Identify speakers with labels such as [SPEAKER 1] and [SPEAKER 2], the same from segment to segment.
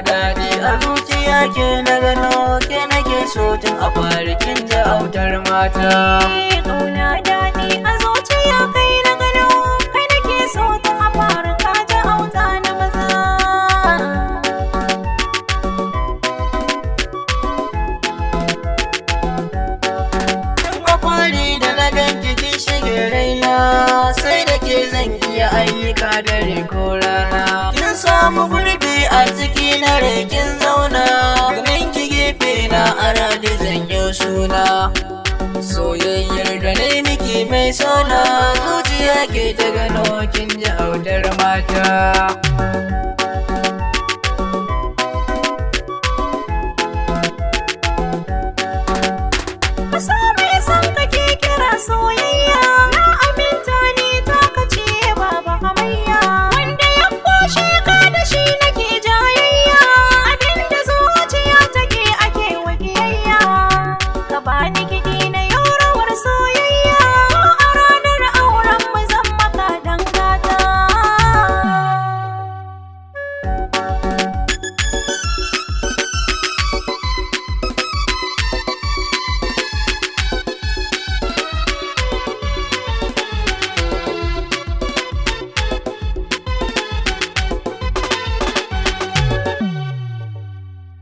[SPEAKER 1] daɗi a zuciya ke na gano ke nake so tun a farkin da autar mata.
[SPEAKER 2] Ƙauna daɗi a zuciya kai na gano kai nake so tun a farka da auta na maza.
[SPEAKER 1] Tun a fari da na ganki kin shige raina sai da ke zan iya ayyuka dare ko rana. Kin samu gurbi a ciki na rekin zauna ganin ki gefe na aradi zan yi suna. Soyayyar da na miki mai sona zuciya ke ta gano kin ji autar mata.
[SPEAKER 2] Kaso mai son kake kira soyayya na aminta ni ta kace baba hamayya wanda ya koshe ka da shi nake jayayya abinda zuciya take ake wakiyayya ka bani kiɗi na yau rawar soyayya a ranar auren mu zan maka dangata.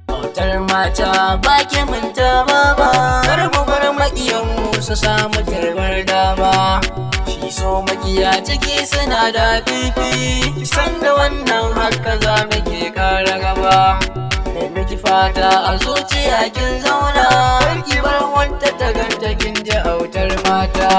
[SPEAKER 1] Autar mata ba ki manta ba kar mu bar maƙiyan mu su samu tarbar dama. Shi so maƙiya ciki suna da fifi san da wannan haka za mu ke ƙara gaba. Mai miki fata a zuciya kin zauna kar ki bar wanda ta ganta kin ji autar mata.